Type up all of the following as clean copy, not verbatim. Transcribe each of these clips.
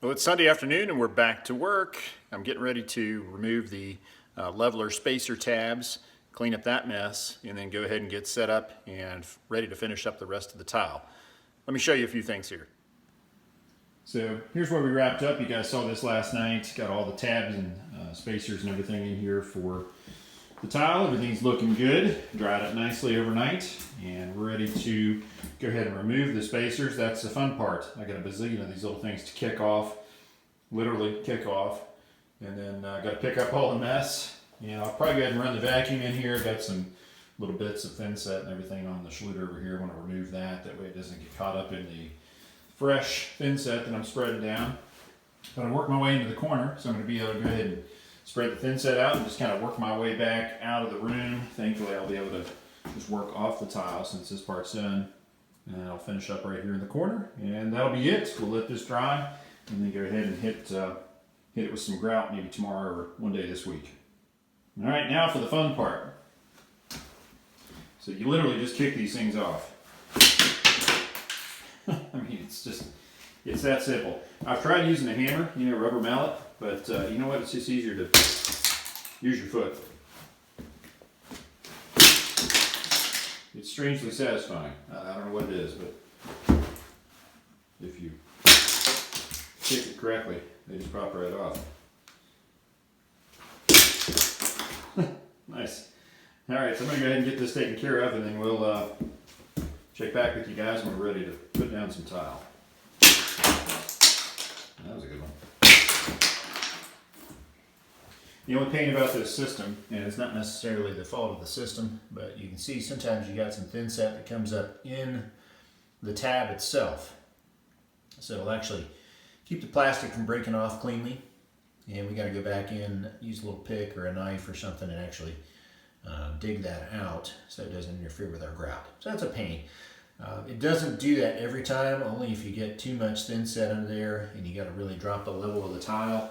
Well, it's Sunday afternoon and we're back to work. I'm getting ready to remove the leveler spacer tabs, clean up that mess, and then go ahead and get set up and ready to finish up the rest of the tile. Let me show you a few things here. So here's where we wrapped up. You guys saw this last night. Got all the tabs and spacers and everything in here for the tile. Everything's looking good. Dried up nicely overnight, and we're ready to go ahead and remove the spacers. That's the fun part. I got a bazillion of these little things to kick off, literally kick off, and then I got to pick up all the mess. I'll probably go ahead and run the vacuum in here. Got some little bits of thin set and everything on the schluter over here. I want to remove that. That way it doesn't get caught up in the fresh thin set that I'm spreading down. But I'm working my way into the corner, so I'm going to be able to go ahead and spread the thin set out and just kind of work my way back out of the room. Thankfully, I'll be able to just work off the tile since this part's done. And I'll finish up right here in the corner, and that'll be it. We'll let this dry, and then go ahead and hit it with some grout maybe tomorrow or one day this week. All right, now for the fun part. So you literally just kick these things off. I mean, it's that simple. I've tried using a hammer, rubber mallet, but you know what? It's just easier to use your foot. It's strangely satisfying. I don't know what it is, but if you kick it correctly, they just pop right off. Nice. All right, so I'm gonna go ahead and get this taken care of, and then we'll check back with you guys when we're ready to put down some tile. That was a good one. The only pain about this system, and it's not necessarily the fault of the system, but you can see sometimes you got some thin set that comes up in the tab itself. So it'll actually keep the plastic from breaking off cleanly. And we got to go back in, use a little pick or a knife or something and actually dig that out so it doesn't interfere with our grout. So that's a pain. It doesn't do that every time, only if you get too much thin set under there and you got to really drop the level of the tile.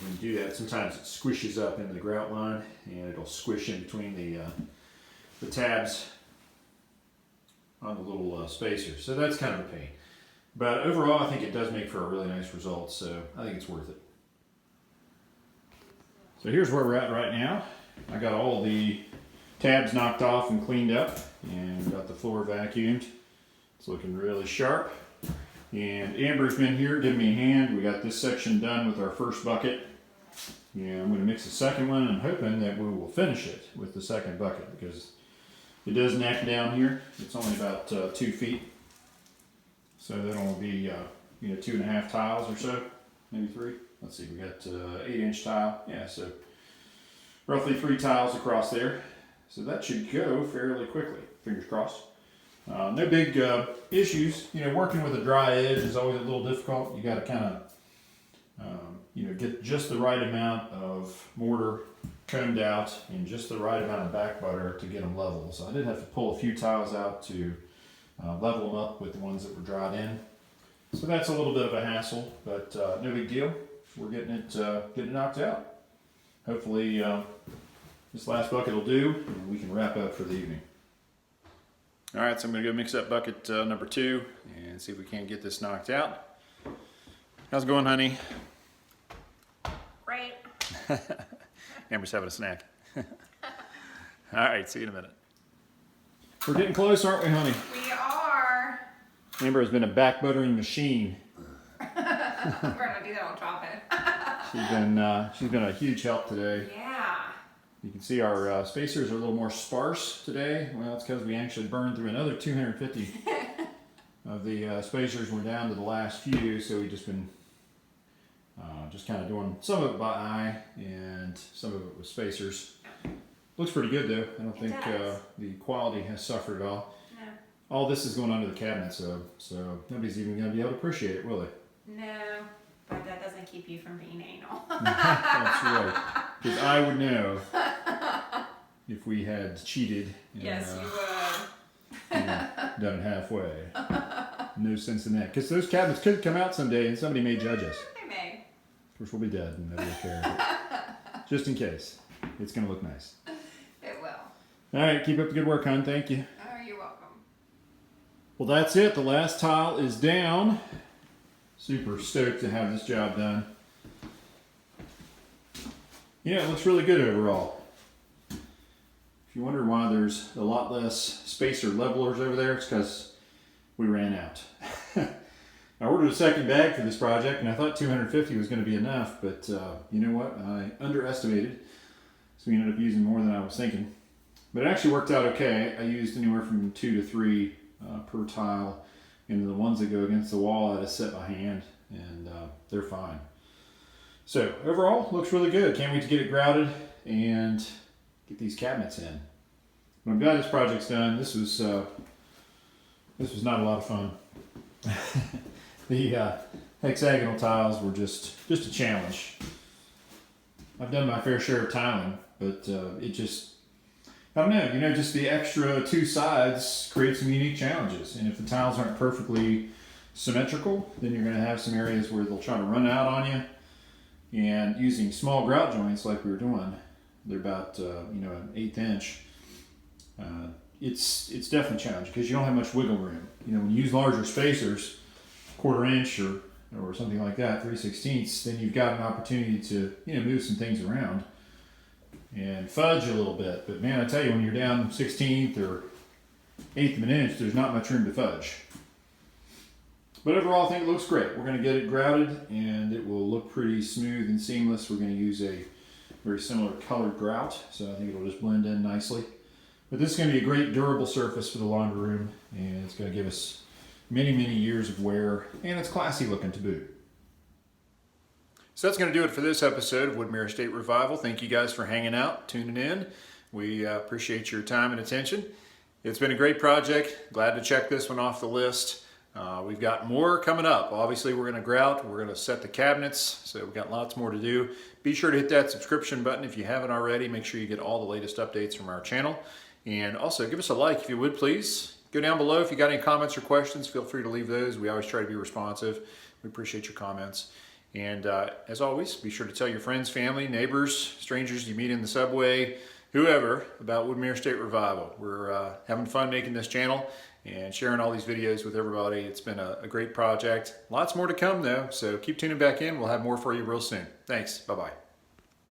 When you do that, sometimes it squishes up into the grout line and it'll squish in between the tabs on the little spacers. So that's kind of a pain. But overall, I think it does make for a really nice result, so I think it's worth it. So here's where we're at right now. I got all the tabs knocked off and cleaned up and got the floor vacuumed. It's looking really sharp. And Amber's been here giving me a hand. We got this section done with our first bucket. And I'm going to mix the second one, and I'm hoping that we will finish it with the second bucket because it does neck down here. It's only about 2 feet. So that'll be 2.5 tiles or so, maybe 3. Let's see, we got 8-inch tile. Yeah, so roughly 3 tiles across there. So that should go fairly quickly, fingers crossed. No big issues. Working with a dry edge is always a little difficult. You got to kind of, get just the right amount of mortar combed out and just the right amount of back butter to get them level. So I did have to pull a few tiles out to level them up with the ones that were dried in. So that's a little bit of a hassle, but no big deal. We're getting it knocked out. Hopefully this last bucket will do, and we can wrap up for the evening. All right, so I'm going to go mix up bucket number 2 and see if we can't get this knocked out. How's it going, honey? Great. Amber's having a snack. All right, see you in a minute. We're getting close, aren't we, honey? We are. Amber has been a back buttering machine. We're gonna do that on top it. She's been a huge help today. Yeah. You can see our spacers are a little more sparse today. Well, it's because we actually burned through another 250 of the spacers. We're down to the last few, so we've just been just kind of doing some of it by eye and some of it with spacers. Looks pretty good though. I don't think the quality has suffered at all. No. All this is going under the cabinet, so nobody's even going to be able to appreciate it, will they? No, but that doesn't keep you from being anal. That's right. Because I would know if we had cheated and, Yes, you would. done it halfway. No sense in that. Because those cabinets could come out someday and somebody may judge us. They may. Of course, we'll be dead and nobody will care. But just in case. It's going to look nice. It will. All right, keep up the good work, hon. Thank you. Oh, you're welcome. Well, that's it. The last tile is down. super stoked to have this job done. Yeah, it looks really good overall. If you wonder why there's a lot less spacer levelers over there, it's because we ran out. I ordered a second bag for this project and I thought 250 was going to be enough, but you know what? I underestimated, so we ended up using more than I was thinking. But it actually worked out okay. I used anywhere from 2 to 3 per tile, and the ones that go against the wall I just set by hand, and they're fine. So overall, looks really good. Can't wait to get it grouted and get these cabinets in. But I'm glad this project's done. This was not a lot of fun. The hexagonal tiles were just a challenge. I've done my fair share of tiling, but it just, I don't know, you know, just the extra 2 sides create some unique challenges. And if the tiles aren't perfectly symmetrical, then you're going to have some areas where they'll try to run out on you. And using small grout joints like we were doing, they're about you know, an 1/8 inch. It's definitely challenging because you don't have much wiggle room. You know, when you use larger spacers, 1/4 inch or something like that, 3/16, then you've got an opportunity to, you know, move some things around and fudge a little bit. But man, I tell you, when you're down 1/16 or 1/8 of an inch, there's not much room to fudge. But overall, I think it looks great. We're going to get it grouted and it will look pretty smooth and seamless. We're going to use a very similar colored grout, so I think it'll just blend in nicely. But this is going to be a great durable surface for the laundry room, and it's going to give us many, many years of wear, and it's classy looking to boot. So that's going to do it for this episode of Woodmere Estate Revival. Thank you guys for hanging out, tuning in. We appreciate your time and attention. It's been a great project. Glad to check this one off the list. We've got more coming up. Obviously, we're going to grout. We're going to set the cabinets, so we've got lots more to do. Be sure to hit that subscription button if you haven't already. Make sure you get all the latest updates from our channel. And also, give us a like if you would, please. Go down below if you got any comments or questions. Feel free to leave those. We always try to be responsive. We appreciate your comments. And as always, be sure to tell your friends, family, neighbors, strangers you meet in the subway, whoever, about Woodmere Estate Revival. We're having fun making this channel and sharing all these videos with everybody. It's been a great project. Lots more to come though, so keep tuning back in. We'll have more for you real soon. Thanks. Bye-bye.